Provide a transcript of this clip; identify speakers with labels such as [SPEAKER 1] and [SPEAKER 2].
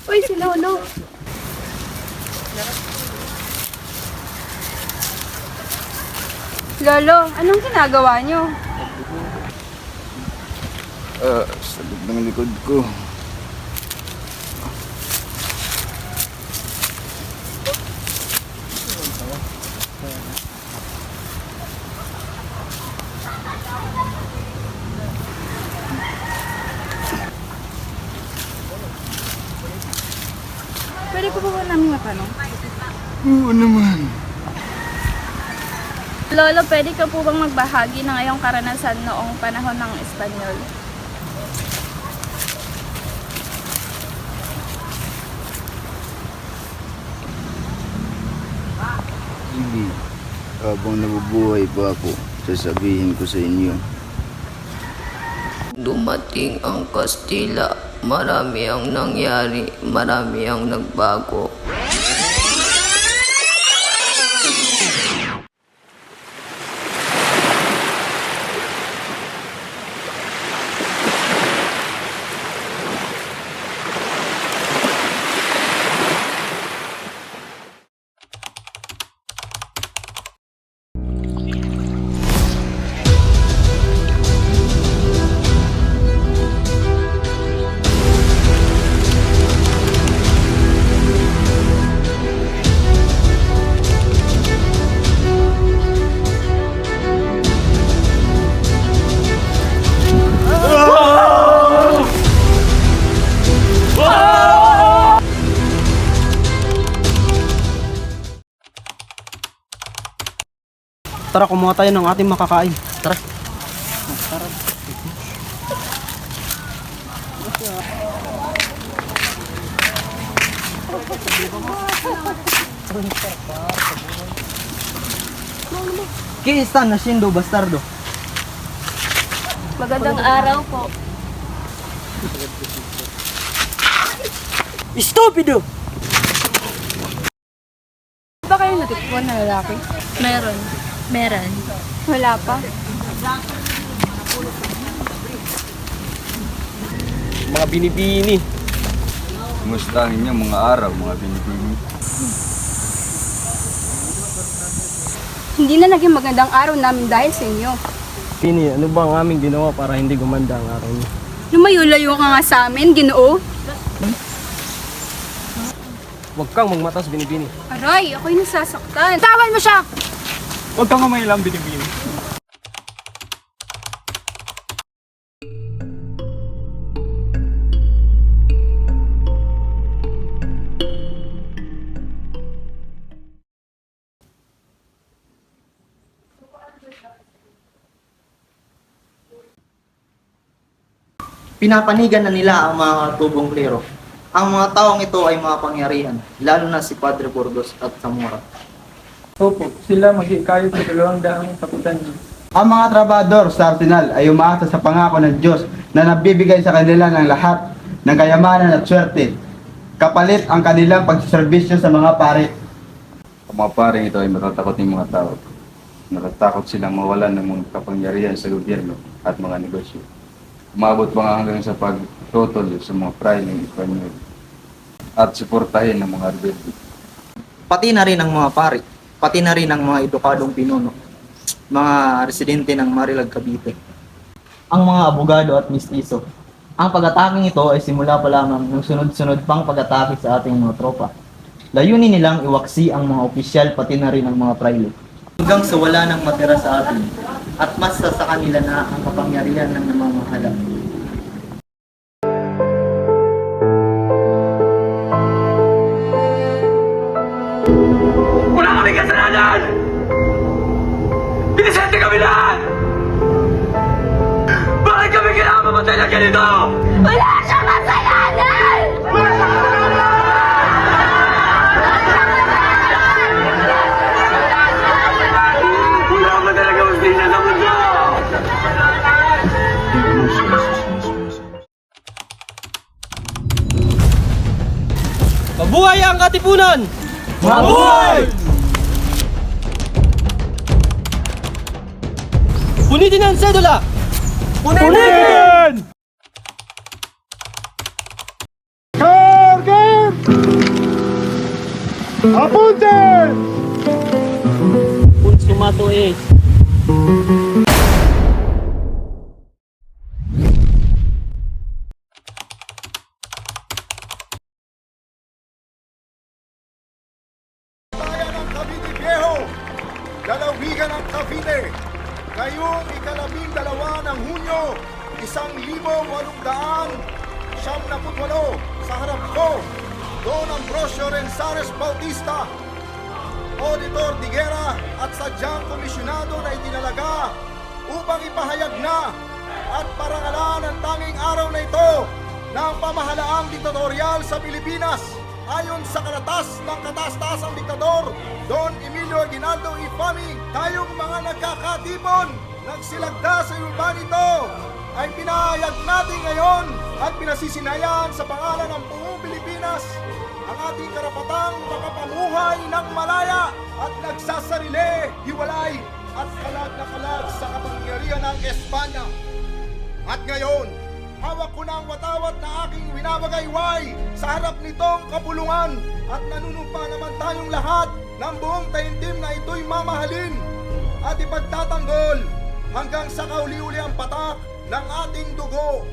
[SPEAKER 1] Uy, si Lolo. Lolo, anong ginagawa niyo?
[SPEAKER 2] Sabog ng likod ko.
[SPEAKER 1] Pwede ko ba namin matanong?
[SPEAKER 2] Oo naman.
[SPEAKER 1] Lolo, pwede ka po bang magbahagi ng iyong karanasan noong panahon ng Espanyol?
[SPEAKER 2] Sige. Habang nabubuhay pa ako, sasabihin ko sa inyo.
[SPEAKER 3] Dumating ang Kastila, marami ang nangyari, marami ang nagbago.
[SPEAKER 4] Tara, kumuha tayo ng ating makakain. Tara. ¿Qué están haciendo, bastardo?
[SPEAKER 1] Magandang araw po.
[SPEAKER 4] Estúpido!
[SPEAKER 1] Ba kayo natipon na lalaki? Meron. Wala pa.
[SPEAKER 4] Mga binibini.
[SPEAKER 2] Kumustahin niyo mga araw, mga binibini.
[SPEAKER 1] Hindi na naging magandang araw namin dahil sa inyo.
[SPEAKER 4] Bini, ano ba ang aming ginawa para hindi gumanda ang araw niyo?
[SPEAKER 1] Lumayo-layo ka nga sa amin, Ginoo.
[SPEAKER 4] Huwag kang magmatas, binibini.
[SPEAKER 1] Aray, ako'y nasasaktan. Tawan mo siya!
[SPEAKER 4] Huwag kang mamaylang, binibini.
[SPEAKER 5] Pinapanigan na nila ang mga tubong klero. Ang mga taong ito ay mga pangyarihan, lalo na si Padre Burgos at Zamora.
[SPEAKER 6] Opo, sila maghikayod sa 200 kapitan niyo.
[SPEAKER 7] Ang mga trabador sa Arsenal ay umaasa sa pangako ng Diyos na nagbibigay sa kanila ng lahat ng kayamanan at swerte. Kapalit ang kanilang pagsiservisyo sa mga pare.
[SPEAKER 2] Ang mga paring ito ay matatakot ng mga tao. Natatakot silang mawalan ng mga kapangyarihan sa gobyerno at mga negosyo. Umabot pa nga hanggang sa pagtotol sa mga praileng Espanyol at suportahin ng mga rebelde.
[SPEAKER 5] Pati na rin ang mga pari, pati na rin ang mga edukadong pinuno, mga residente ng Marilag, Cavite. Ang mga abogado at mistiso. Ang pag-ataking ito ay simula pa lamang ng sunod-sunod pang pag-atake sa ating mga tropa. Layunin nilang iwaksi ang mga opisyal pati na rin ang mga praile. Hanggang sa wala nang matira sa atin at mas sa kanila na ang kapangyarihan ng namamahala.
[SPEAKER 8] Wala kami kasalanan! Pinisente kami lahat! Bakit kami kailangan mamatay na ganito?
[SPEAKER 1] Wala siyang kasalanan!
[SPEAKER 8] Wala ba talaga ustina sa mundo?
[SPEAKER 4] Mabuhay ang Katipunan!
[SPEAKER 7] Mabuhay!
[SPEAKER 4] Punitin ang sedula!
[SPEAKER 7] Punitin!
[SPEAKER 4] Consumato eh.
[SPEAKER 9] Bayan ng Cavite Viejo, lalawigan ng Cavite, ngayong ika-12 ng Hunyo, 1878, sa harap ko, Don Ambrosio Renzares Bautista, Auditor de Guerra at sadyang komisyonado na itinalaga upang ipahayag na at parangalan ang tanging araw na ito ng pamahalaang diktatorial sa Pilipinas ayon sa kalatas ng kataas-taasang diktador Don Emilio Aguinaldo Infante. Tayong mga nagkakatipon, nagsilagda sa urban ito ay pinahayag natin ngayon at pinasisinayan sa pangalan ng buong Pilipinas ang ating karapatang makapamuhay ng malaya at nagsasarili, hiwalay at kalag na kalag sa kapangyarihan ng Espanya. At ngayon, hawak ko na ang watawat na aking winabagayway sa harap nitong kapulungan at nanunumpa naman tayong lahat ng buong taimtim na ito'y mamahalin at ipagtatanggol hanggang sa kauli-uli ang patak ng ating dugo